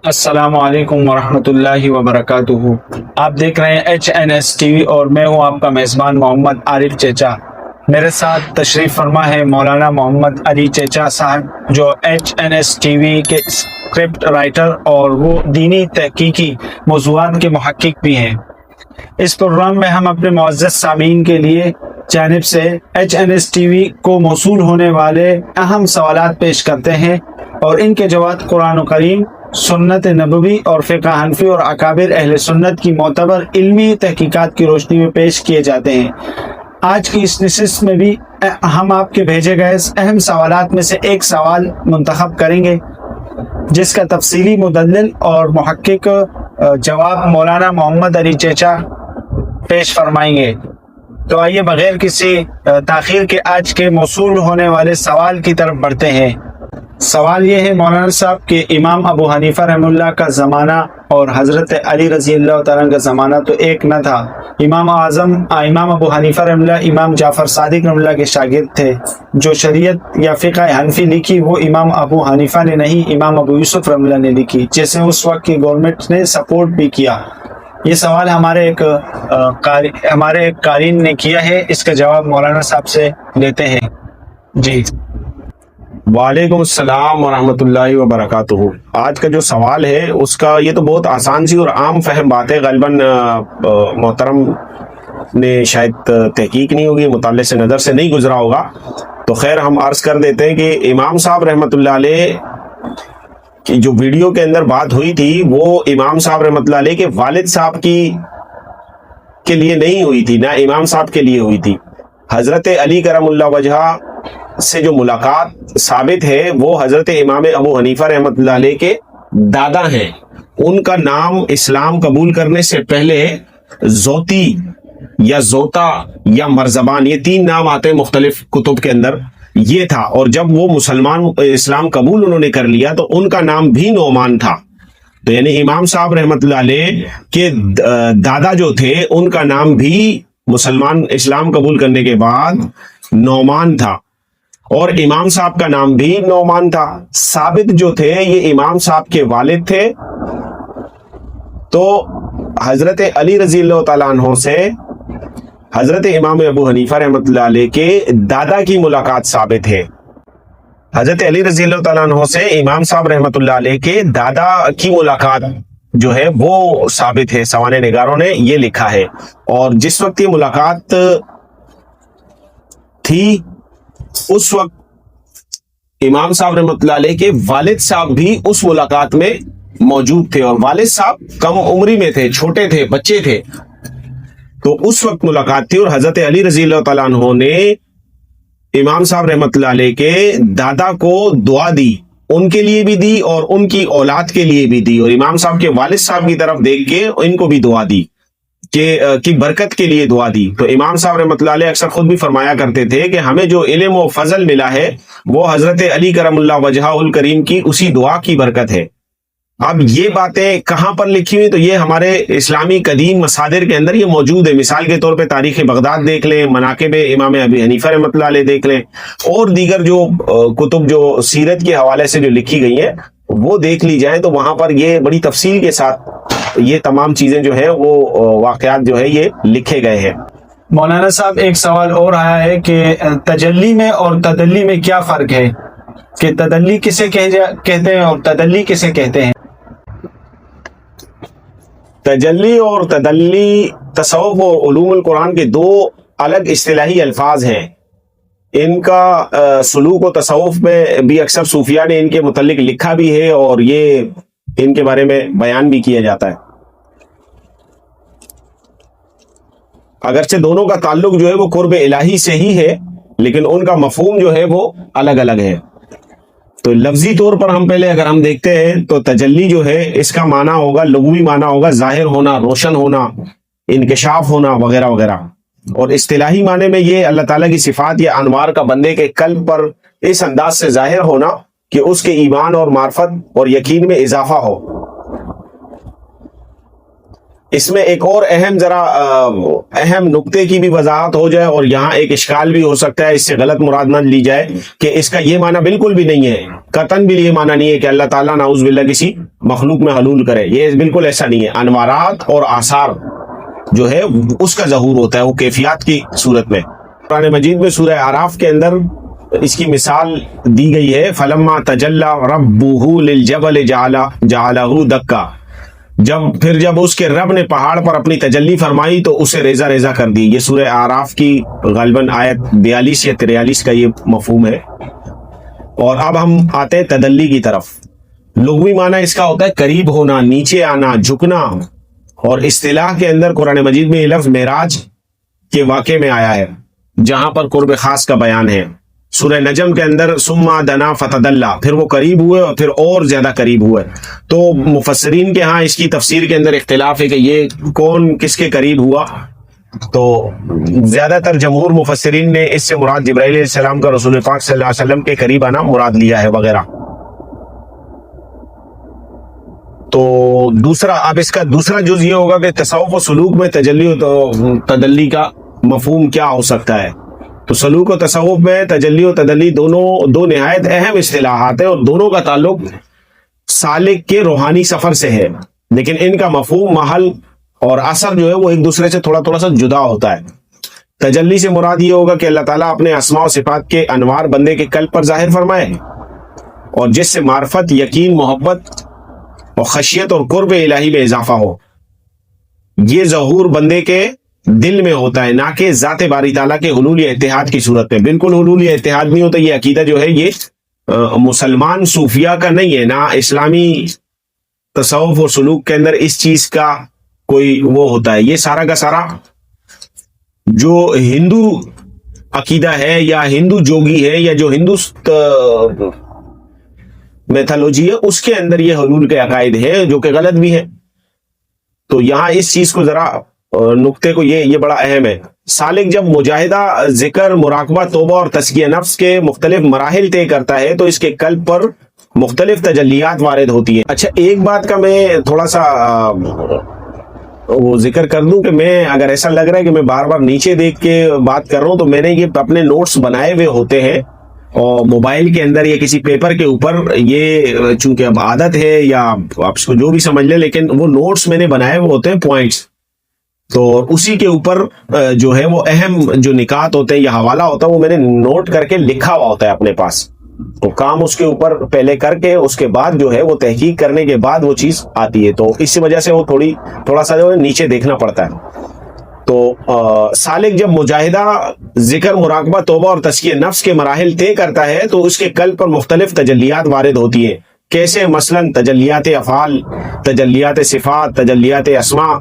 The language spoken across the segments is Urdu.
السلام علیکم ورحمۃ اللہ وبرکاتہ۔ آپ دیکھ رہے ہیں HNS ٹی وی اور میں ہوں آپ کا میزبان محمد عارف چیچا۔ میرے ساتھ تشریف فرما ہے مولانا محمد علی چیچا صاحب، جو HNS ٹی وی کے اسکرپٹ رائٹر اور وہ دینی تحقیقی موضوعات کے محقق بھی ہیں۔ اس پروگرام میں ہم اپنے معزز سامعین کے لیے جانب سے HNS ٹی وی کو موصول ہونے والے اہم سوالات پیش کرتے ہیں اور ان کے جواب قرآن و کریم، سنت نبوی اور فقہ حنفی اور اکابر اہل سنت کی معتبر علمی تحقیقات کی روشنی میں پیش کیے جاتے ہیں۔ آج کی اس نشست میں بھی ہم آپ کے بھیجے گئے اہم سوالات میں سے ایک سوال منتخب کریں گے، جس کا تفصیلی مدلل اور محقق جواب مولانا محمد علی چیچا پیش فرمائیں گے۔ تو آئیے بغیر کسی تاخیر کے آج کے موصول ہونے والے سوال کی طرف بڑھتے ہیں۔ سوال یہ ہے مولانا صاحب کہ امام ابو حنیفہ رحمہ اللہ کا زمانہ اور حضرت علی رضی اللہ تعالیٰ کا زمانہ تو ایک نہ تھا۔ امام ابو حنیفہ رحمہ اللہ امام جعفر صادق رحمہ اللہ کے شاگرد تھے۔ جو شریعت یا فقہ حنفی لکھی وہ امام ابو حنیفہ نے نہیں، امام ابو یوسف رحمہ اللہ نے لکھی، جسے اس وقت کی گورنمنٹ نے سپورٹ بھی کیا۔ یہ سوال ہمارے ایک قارئین نے کیا ہے، اس کا جواب مولانا صاحب سے لیتے ہیں۔ جی وعلیکم السلام ورحمۃ اللہ وبرکاتہ۔ آج کا جو سوال ہے اس کا یہ تو بہت آسان سی اور عام فہم بات ہے، غالباً محترم نے شاید تحقیق نہیں ہوگی، مطالعے سے نظر سے نہیں گزرا ہوگا، تو خیر ہم عرض کر دیتے ہیں کہ امام صاحب رحمۃ اللہ علیہ کی جو ویڈیو کے اندر بات ہوئی تھی وہ امام صاحب رحمۃ اللہ علیہ کے والد صاحب کے لیے نہیں ہوئی تھی، نہ امام صاحب کے لیے ہوئی تھی۔ حضرت علی کرم اللہ وجہہ سے جو ملاقات ثابت ہے وہ حضرت امام ابو حنیفہ رحمۃ اللہ علیہ کے دادا ہیں۔ ان کا نام اسلام قبول کرنے سے پہلے زوتی یا زوتا یا مرزبان، یہ تین نام آتے ہیں مختلف کتب کے اندر، یہ تھا۔ اور جب وہ مسلمان اسلام قبول انہوں نے کر لیا تو ان کا نام بھی نعمان تھا۔ تو یعنی امام صاحب رحمۃ اللہ علیہ کے دادا جو تھے ان کا نام بھی مسلمان اسلام قبول کرنے کے بعد نعمان تھا، اور امام صاحب کا نام بھی نعمان تھا۔ ثابت جو تھے یہ امام صاحب کے والد تھے۔ تو حضرت علی رضی اللہ تعالیٰ عنہ سے حضرت امام ابو حنیفہ رحمۃ اللہ علیہ کے دادا کی ملاقات ثابت ہے۔ حضرت علی رضی اللہ تعالیٰ عنہ سے امام صاحب رحمۃ اللہ علیہ کے دادا کی ملاقات جو ہے وہ ثابت ہے، سوانح نگاروں نے یہ لکھا ہے۔ اور جس وقت یہ ملاقات تھی اس وقت امام صاحب رحمۃ اللہ علیہ کے والد صاحب بھی اس ملاقات میں موجود تھے، اور والد صاحب کم عمری میں تھے، چھوٹے تھے، بچے تھے، تو اس وقت ملاقات تھی۔ اور حضرت علی رضی اللہ تعالیٰ عنہ نے امام صاحب رحمۃ اللہ علیہ کے دادا کو دعا دی، ان کے لیے بھی دی اور ان کی اولاد کے لیے بھی دی، اور امام صاحب کے والد صاحب کی طرف دیکھ کے ان کو بھی دعا دی کہ برکت کے لیے دعا دی۔ تو امام صاحب رحمۃ اللہ علیہ اکثر خود بھی فرمایا کرتے تھے کہ ہمیں جو علم و فضل ملا ہے وہ حضرت علی کرم اللہ وجہہ الکریم کی اسی دعا کی برکت ہے۔ اب یہ باتیں کہاں پر لکھی ہوئی؟ تو یہ ہمارے اسلامی قدیم مصادر کے اندر یہ موجود ہے۔ مثال کے طور پہ تاریخ بغداد دیکھ لیں، مناقب امام ابی حنیفہ رحمۃ اللہ علیہ دیکھ لیں، اور دیگر جو کتب جو سیرت کے حوالے سے جو لکھی گئی ہیں وہ دیکھ لی جائیں، تو وہاں پر یہ بڑی تفصیل کے ساتھ یہ تمام چیزیں جو ہیں وہ واقعات جو ہے یہ لکھے گئے ہیں۔ مولانا صاحب ایک سوال اور آیا ہے کہ تجلی میں اور تدلی میں کیا فرق ہے، کہ تدلی کسے کہتے ہیں اور تدلی کسے کہتے ہیں؟ تجلی اور تدلی تصوف و علوم القرآن کے دو الگ اصطلاحی الفاظ ہیں۔ ان کا سلوک و تصوف میں بھی اکثر صوفیاء نے ان کے متعلق لکھا بھی ہے اور یہ ان کے بارے میں بیان بھی کیا جاتا ہے۔ اگرچہ دونوں کا تعلق جو ہے وہ قرب الہی سے ہی ہے، لیکن ان کا مفہوم جو ہے وہ الگ الگ ہے۔ تو لفظی طور پر ہم پہلے اگر ہم دیکھتے ہیں تو تجلی جو ہے اس کا معنی ہوگا، لغوی معنی ہوگا ظاہر ہونا، روشن ہونا، انکشاف ہونا وغیرہ وغیرہ، اور اصطلاحی معنی میں یہ اللہ تعالیٰ کی صفات یا انوار کا بندے کے قلب پر اس انداز سے ظاہر ہونا کہ اس کے ایمان اور معرفت اور یقین میں اضافہ ہو۔ اس میں ایک اور اہم نقطے کی بھی وضاحت ہو جائے، اور یہاں ایک اشکال بھی ہو سکتا ہے، اس سے غلط مراد نہ لی جائے کہ اس کا یہ معنی بالکل بھی نہیں ہے قطعاً بھی یہ معنی نہیں ہے کہ اللہ تعالیٰ نعوذ باللہ کسی مخلوق میں حلول کرے، یہ بالکل ایسا نہیں ہے۔ انوارات اور آثار جو ہے اس کا ظہور ہوتا ہے، وہ کیفیات کی صورت میں۔ قرآن مجید میں سورہ اعراف کے اندر اس کی مثال دی گئی ہے، فلما تجلی ربہ للجبل جعلہ دکا، جب اس کے رب نے پہاڑ پر اپنی تجلی فرمائی تو اسے ریزہ ریزہ کر دی۔ یہ سورہ اعراف کی غالباً آیت 42 یا 43 کا یہ مفہوم ہے۔ اور اب ہم آتے ہیں تدلی کی طرف۔ لغوی معنی اس کا ہوتا ہے قریب ہونا، نیچے آنا، جھکنا، اور اصطلاح کے اندر قرآن مجید میں یہ لفظ معراج کے واقعے میں آیا ہے جہاں پر قرب خاص کا بیان ہے۔ سورہ نجم کے اندر ثم دنا فتدلی، پھر وہ قریب ہوئے اور پھر اور زیادہ قریب ہوئے۔ تو مفسرین کے ہاں اس کی تفسیر کے اندر اختلاف ہے کہ یہ کون کس کے قریب ہوا۔ تو زیادہ تر جمہور مفسرین نے اس سے مراد جبرائیل علیہ السلام کا رسول پاک صلی اللہ علیہ وسلم کے قریب آنا مراد لیا ہے وغیرہ۔ تو اب اس کا دوسرا جز یہ ہوگا کہ تصوف و سلوک میں تجلی و تدلی کا مفہوم کیا ہو سکتا ہے۔ تو سلوک و تصوف میں تجلی و تدلی دونوں دو نہایت اہم اصطلاحات ہیں، اور دونوں کا تعلق سالک کے روحانی سفر سے ہے، لیکن ان کا مفہوم، محل اور اثر جو ہے وہ ایک دوسرے سے تھوڑا سا جدا ہوتا ہے۔ تجلی سے مراد یہ ہوگا کہ اللہ تعالیٰ اپنے اسماء و صفات کے انوار بندے کے قلب پر ظاہر فرمائے، اور جس سے معرفت، یقین، محبت اور خشیت اور قرب الہی میں اضافہ ہو۔ یہ ظہور بندے کے دل میں ہوتا ہے، نہ کہ ذات باری تعالیٰ کے حلول یا اتحاد کی صورت میں۔ بالکل حلول یا اتحاد نہیں ہوتا، یہ عقیدہ جو ہے یہ مسلمان صوفیہ کا نہیں ہے، نہ اسلامی تصوف اور سلوک کے اندر اس چیز کا کوئی وہ ہوتا ہے۔ یہ سارا کا سارا جو ہندو عقیدہ ہے یا ہندو جوگی ہے یا جو ہندو میتھالوجی ہے، اس کے اندر یہ حلول کے عقائد ہے جو کہ غلط بھی ہے۔ تو یہاں اس چیز کو ذرا نقطے کو یہ بڑا اہم ہے۔ سالک جب مجاہدہ، ذکر، مراقبہ، توبہ اور تزکیہ نفس کے مختلف مراحل طے کرتا ہے تو اس کے قلب پر مختلف تجلیات وارد ہوتی ہیں۔ اچھا، ایک بات کا میں تھوڑا سا وہ ذکر کر دوں کہ میں اگر ایسا لگ رہا ہے کہ میں بار بار نیچے دیکھ کے بات کر رہا ہوں، تو میں نے یہ اپنے نوٹس بنائے ہوئے ہوتے ہیں، اور موبائل کے اندر یا کسی پیپر کے اوپر، یہ چونکہ اب عادت ہے یا آپ اس کو جو بھی سمجھ لیں، لیکن وہ نوٹس میں نے بنائے ہوئے ہوتے ہیں، پوائنٹس، تو اسی کے اوپر جو ہے وہ اہم جو نکات ہوتے ہیں یا حوالہ ہوتا ہے وہ میں نے نوٹ کر کے لکھا ہوا ہوتا ہے اپنے پاس۔ تو کام اس کے اوپر پہلے کر کے اس کے بعد جو ہے وہ تحقیق کرنے کے بعد وہ چیز آتی ہے، تو اس وجہ سے وہ تھوڑا سا جو ہے نیچے دیکھنا پڑتا ہے۔ تو سالک جب مجاہدہ، ذکر، مراقبہ، توبہ اور تزکیہ نفس کے مراحل طے کرتا ہے تو اس کے قلب پر مختلف تجلیات وارد ہوتی ہیں۔ کیسے؟ مثلاً تجلیات افعال، تجلیات صفات، تجلیات اسماء،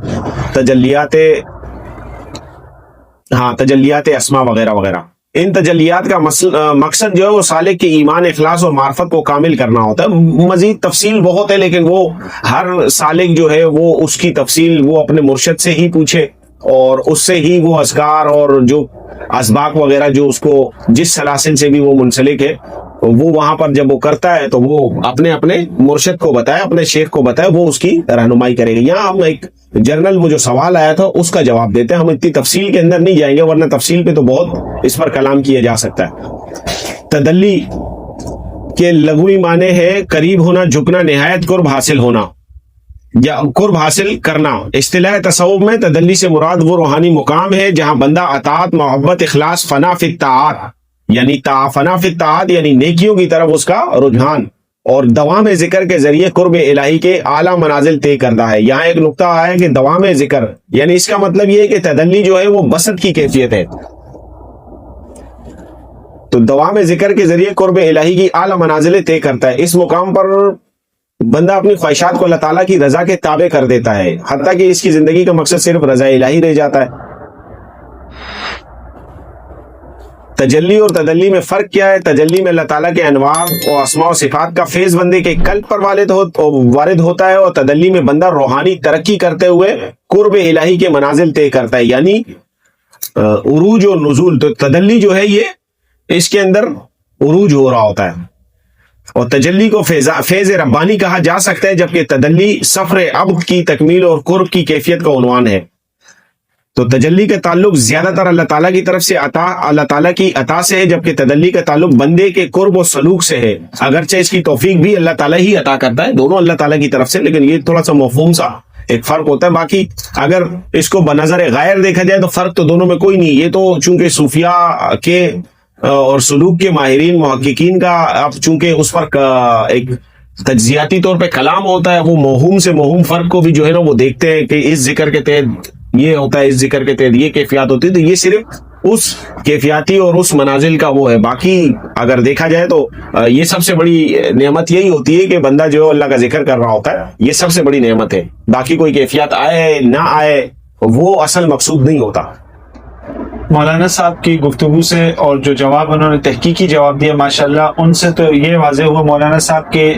تجلیات اسماء وغیرہ وغیرہ۔ ان تجلیات کا مقصد جو ہے وہ سالک کے ایمان، اخلاص اور معرفت کو کامل کرنا ہوتا ہے۔ مزید تفصیل بہت ہے، لیکن وہ ہر سالک جو ہے وہ اس کی تفصیل وہ اپنے مرشد سے ہی پوچھے، اور اس سے ہی وہ اذکار اور جو اسباق وغیرہ جو اس کو جس سلاسل سے بھی وہ منسلک ہے، وہ وہاں پر جب وہ کرتا ہے تو وہ اپنے مرشد کو بتائے، اپنے شیخ کو بتائے، وہ اس کی رہنمائی کرے گا۔ یہاں ہم ایک جنرل وہ جو سوال آیا تھا اس کا جواب دیتے ہیں، ہم اتنی تفصیل کے اندر نہیں جائیں گے، ورنہ تفصیل پہ تو بہت اس پر کلام کیا جا سکتا ہے۔ تدلی کے لغوی معنی ہے قریب ہونا، جھکنا، نہایت قرب حاصل ہونا یا قرب حاصل کرنا۔ اصطلاح تصوف میں تدلی سے مراد وہ روحانی مقام ہے جہاں بندہ اطاعت، محبت، اخلاص، فنا فی الطاعات یعنی نیکیوں کی طرف اس کا رجحان اور دوام ذکر کے ذریعے قرب الہی کے اعلیٰ منازل طے کرتا ہے۔ یہاں ایک نقطہ آیا کہ دوام ذکر، یعنی اس کا مطلب یہ ہے کہ تدلی جو ہے وہ بسط کی کیفیت ہے۔ تو دوام ذکر کے ذریعے قرب الہی کی اعلیٰ منازل طے کرتا ہے۔ اس مقام پر بندہ اپنی خواہشات کو اللہ تعالیٰ کی رضا کے تابع کر دیتا ہے، حتیٰ کہ اس کی زندگی کا مقصد صرف رضا الہی رہ جاتا ہے۔ تجلی اور تدلی میں فرق کیا ہے؟ تجلی میں اللہ تعالیٰ کے انوار اور اسماء و صفات کا فیض بندے کے قلب پر وارد ہوتا ہے، اور تدلی میں بندہ روحانی ترقی کرتے ہوئے قرب الہی کے منازل طے کرتا ہے، یعنی عروج اور نزول۔ تو تدلی جو ہے یہ اس کے اندر عروج ہو رہا ہوتا ہے، اور تجلی کو فیض ربانی کہا جا سکتا ہے، جبکہ تدلی سفر عبد کی تکمیل اور قرب کی کیفیت کا عنوان ہے۔ تو تجلی کا تعلق زیادہ تر اللہ تعالیٰ کی طرف سے اللہ تعالیٰ کی عطا سے ہے، جبکہ تجلی کا تعلق بندے کے قرب و سلوک سے ہے، اگرچہ اس کی توفیق بھی اللہ تعالیٰ ہی عطا کرتا ہے، دونوں اللہ تعالیٰ کی طرف سے، لیکن یہ تھوڑا سا مفہوم سا ایک فرق ہوتا ہے۔ باقی اگر اس کو بنظر غیر دیکھا جائے تو فرق تو دونوں میں کوئی نہیں، یہ تو چونکہ صوفیاء کے اور سلوک کے ماہرین محققین کا اب چونکہ اس پر ایک تجزیاتی طور پہ کلام ہوتا ہے، وہ موہوم سے موہوم فرق کو بھی جو ہے نا وہ دیکھتے ہیں کہ اس ذکر کے تحت یہ ہوتا ہے، اس ذکر کے تحت یہ کیفیات ہوتی ہے، تو یہ صرف اس کیفیاتی اور اس منازل کا وہ ہے۔ باقی اگر دیکھا جائے تو یہ سب سے بڑی نعمت یہی ہوتی ہے کہ بندہ جو اللہ کا ذکر کر رہا ہوتا ہے، یہ سب سے بڑی نعمت ہے۔ باقی کوئی کیفیات آئے نہ آئے وہ اصل مقصود نہیں ہوتا۔ مولانا صاحب کی گفتگو سے اور جو جواب انہوں نے تحقیقی جواب دیا ماشاءاللہ، ان سے تو یہ واضح ہوا مولانا صاحب کے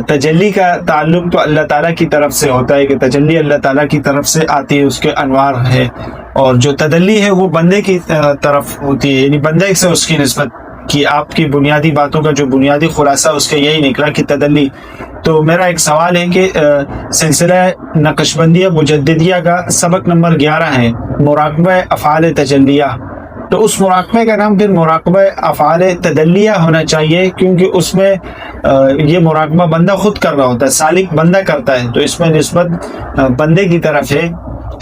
تجلی کا تعلق تو اللہ تعالیٰ کی طرف سے ہوتا ہے، کہ تجلی اللہ تعالیٰ کی طرف سے آتی ہے، اس کے انوار ہے، اور جو تدلی ہے وہ بندے کی طرف ہوتی ہے، یعنی بندے سے اس کی نسبت کی۔ آپ کی بنیادی باتوں کا جو بنیادی خلاصہ اس کا یہی نکلا کہ تدلی۔ تو میرا ایک سوال ہے کہ سلسلہ نقشبندیہ مجددیہ کا سبق نمبر 11 ہے مراقبہ افعال تجلیہ، تو اس مراقبے کا نام پھر مراقبہ افعال تدلیہ ہونا چاہیے، کیونکہ اس میں یہ مراقبہ بندہ خود کر رہا ہوتا ہے، سالک بندہ کرتا ہے، تو اس میں نسبت بندے کی طرف ہے،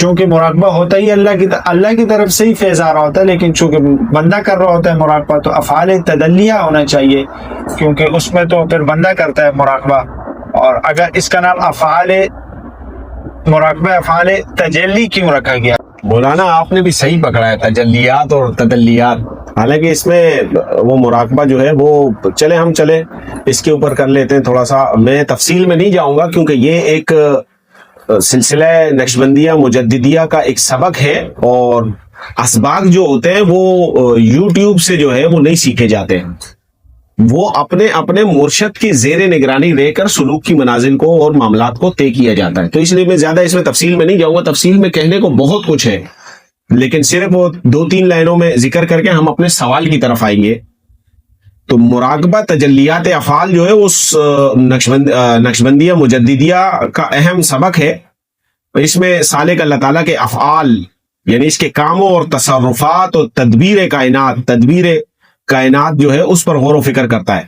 چونکہ مراقبہ ہوتا ہی اللہ کی طرف سے ہی فیض آ رہا ہوتا ہے، لیکن چونکہ بندہ کر رہا ہوتا ہے مراقبہ، تو افعال تدلیہ ہونا چاہیے، کیونکہ اس میں تو پھر بندہ کرتا ہے مراقبہ۔ اور اگر اس کا نام مراقبہ افعال تجلی کیوں رکھا گیا؟ مولانا آپ نے بھی صحیح پکڑا ہے، تجلیات اور تدلیات، حالانکہ اس میں وہ مراقبہ جو ہے وہ ہم چلے اس کے اوپر کر لیتے ہیں تھوڑا سا۔ میں تفصیل میں نہیں جاؤں گا کیونکہ یہ ایک سلسلہ نقشبندیہ مجددیہ کا ایک سبق ہے، اور اسباق جو ہوتے ہیں وہ یوٹیوب سے جو ہے وہ نہیں سیکھے جاتے ہیں، وہ اپنے مرشد کی زیر نگرانی رہ کر سلوک کی منازل کو اور معاملات کو طے کیا جاتا ہے۔ تو اس لیے میں زیادہ اس میں تفصیل میں نہیں جاؤں گا، تفصیل میں کہنے کو بہت کچھ ہے، لیکن صرف وہ 2-3 لائنوں میں ذکر کر کے ہم اپنے سوال کی طرف آئیں گے۔ تو مراقبہ تجلیات افعال جو ہے اس نقشبندیہ مجددیہ کا اہم سبق ہے۔ اس میں سالک اللہ تعالیٰ کے افعال، یعنی اس کے کاموں اور تصرفات اور تدبیر کائنات جو ہے اس پر غور و فکر کرتا ہے،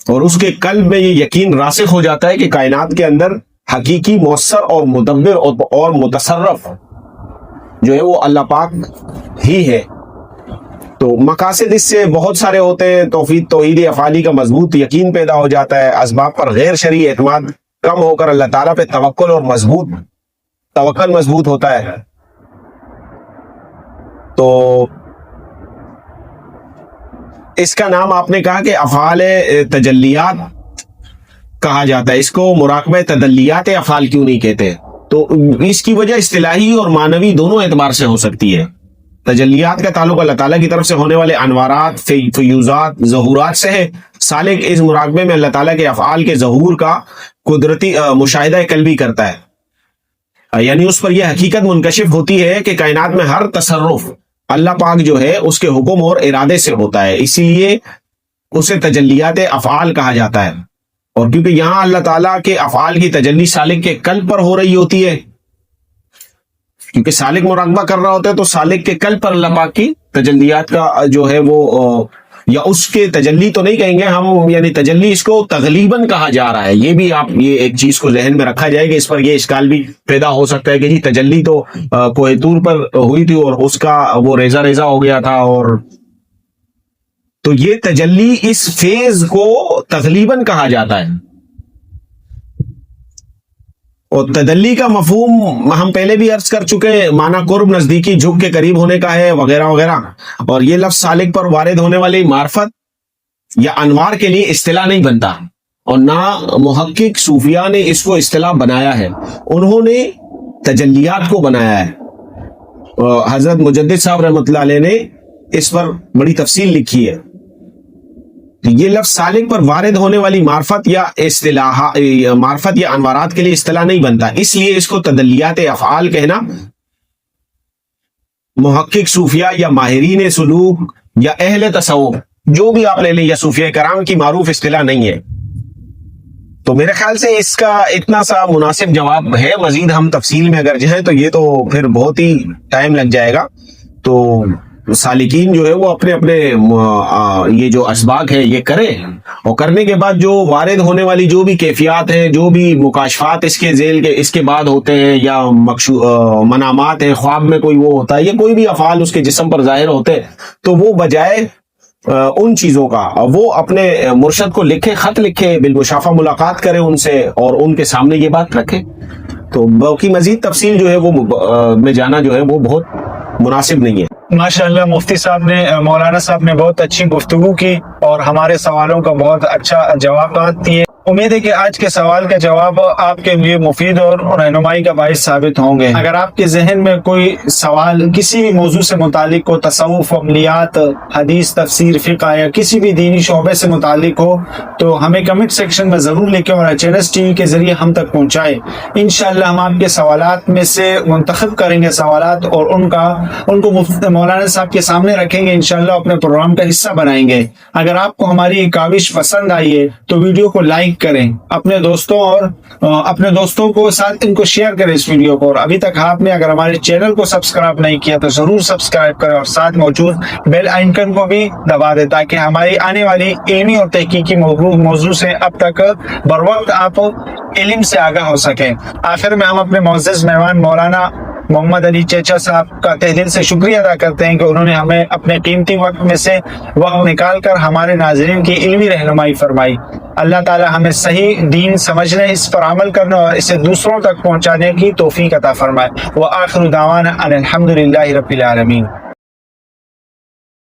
اور اس کے قلب میں یہ یقین راسخ ہو جاتا ہے کہ کائنات کے اندر حقیقی مؤثر اور مدبر اور متصرف جو ہے وہ اللہ پاک ہی ہے۔ تو مقاصد اس سے بہت سارے ہوتے ہیں، توحید افعالی کا مضبوط یقین پیدا ہو جاتا ہے، اسباب پر غیر شرعی اعتماد کم ہو کر اللہ تعالیٰ پہ توکل مضبوط ہوتا ہے۔ تو اس کا نام آپ نے کہا کہ افعال تجلیات کہا جاتا ہے، اس کو مراقبہ تدلیات افعال کیوں نہیں کہتے؟ تو اس کی وجہ اصطلاحی اور معنوی دونوں اعتبار سے ہو سکتی ہے۔ تجلیات کا تعلق اللہ تعالیٰ کی طرف سے ہونے والے انوارات، فیوزات، ظہورات سے ہے۔ سالک اس مراقبے میں اللہ تعالیٰ کے افعال کے ظہور کا قدرتی مشاہدہ قلبی کرتا ہے، یعنی اس پر یہ حقیقت منکشف ہوتی ہے کہ کائنات میں ہر تصرف اللہ پاک جو ہے اس کے حکم اور ارادے سے ہوتا ہے، اسی لیے اسے تجلیات افعال کہا جاتا ہے۔ اور کیونکہ یہاں اللہ تعالیٰ کے افعال کی تجلی سالک کے قلب پر ہو رہی ہوتی ہے، کیونکہ سالک مراقبہ کر رہا ہوتا ہے، تو سالک کے قلب پر اللہ پاک کی تجلیات کا جو ہے وہ، یا اس کے تجلی تو نہیں کہیں گے ہم، یعنی تجلی اس کو تغلیباً کہا جا رہا ہے۔ یہ بھی آپ یہ ایک چیز کو ذہن میں رکھا جائے کہ اس پر یہ اشکال بھی پیدا ہو سکتا ہے کہ جی تجلی تو کوہ طور پر ہوئی تھی اور اس کا وہ ریزہ ہو گیا تھا، اور تو یہ تجلی اس فیض کو تغلیباً کہا جاتا ہے۔ اور تدلی کا مفہوم ہم پہلے بھی عرض کر چکے ہیں، معنی قرب، نزدیکی، جھک کے قریب ہونے کا ہے، وغیرہ وغیرہ۔ اور یہ لفظ سالک پر وارد ہونے والی معرفت یا انوار کے لیے اصطلاح نہیں بنتا، اور نہ محقق صوفیاء نے اس کو اصطلاح بنایا ہے، انہوں نے تجلیات کو بنایا ہے۔ حضرت مجدد صاحب رحمۃ اللہ علیہ نے اس پر بڑی تفصیل لکھی ہے۔ یہ لفظ سالک پر وارد ہونے والی معرفت یا انوارات کے لیے اصطلاح نہیں بنتا، اس لیے اس کو تدلیات افعال کہنا محقق صوفیاء یا ماہرین سلوک یا اہل تصوف جو بھی آپ لے لیں یا صوفیاء کرام کی معروف اصطلاح نہیں ہے۔ تو میرے خیال سے اس کا اتنا سا مناسب جواب ہے. مزید ہم تفصیل میں اگر جائیں تو یہ تو پھر بہت ہی ٹائم لگ جائے گا. تو سالکین جو ہے وہ اپنے اپنے یہ جو اسباق ہے یہ کرے, اور کرنے کے بعد جو وارد ہونے والی جو بھی کیفیات ہیں, جو بھی مکاشفات اس کے ذیل کے اس کے بعد ہوتے ہیں, یا منامات ہیں, خواب میں کوئی وہ ہوتا ہے, یا کوئی بھی افعال اس کے جسم پر ظاہر ہوتے ہیں, تو وہ بجائے ان چیزوں کا وہ اپنے مرشد کو لکھے, خط لکھے, بالمشافہ ملاقات کرے ان سے, اور ان کے سامنے یہ بات رکھے. تو باقی مزید تفصیل جو ہے وہ میں جانا جو ہے وہ بہت مناسب نہیں ہے. ماشاءاللہ مفتی صاحب نے, مولانا صاحب نے بہت اچھی گفتگو کی اور ہمارے سوالوں کا بہت اچھا جوابات دیے. امید ہے کہ آج کے سوال کا جواب آپ کے لیے مفید اور رہنمائی کا باعث ثابت ہوں گے. اگر آپ کے ذہن میں کوئی سوال کسی بھی موضوع سے متعلق ہو, تصوف, عملیات, حدیث, تفسیر, فقہ یا کسی بھی دینی شعبے سے متعلق ہو, تو ہمیں کمنٹ سیکشن میں ضرور لکھیں اور HNS TV کے ذریعے ہم تک پہنچائیں. انشاءاللہ ہم آپ کے سوالات میں سے منتخب کریں گے سوالات, اور ان کو مولانا صاحب کے سامنے رکھیں گے, انشاءاللہ اپنے پروگرام کا حصہ بنائیں گے. اگر آپ کو ہماری یہ کاوش پسند آئی ہے تو ویڈیو کو لائک کریں, اپنے دوستوں کو ساتھ ان کو شیئر کریں اس ویڈیو کو. اور ابھی تک آپ نے اگر ہمارے چینل کو سبسکرائب نہیں کیا تو ضرور سبسکرائب کریں, اور ساتھ موجود بیل آئیکن کو بھی دبا دیں, تاکہ ہماری آنے والی علمی اور تحقیقی موضوع سے اب تک بر وقت آپ علم سے آگاہ ہو سکیں. آخر میں ہم اپنے معزز مہمان مولانا محمد علی چیچا صاحب کا تہ دل سے شکریہ ادا کرتے ہیں کہ انہوں نے ہمیں اپنے قیمتی وقت میں سے وقت نکال کر ہمارے ناظرین کی علمی رہنمائی فرمائی. اللہ تعالی ہمیں صحیح دین سمجھنے, اس پر عمل کرنے اور اسے دوسروں تک پہنچانے کی توفیق عطا فرمائے. وآخر دعوانا ان الحمدللہ رب العالمین.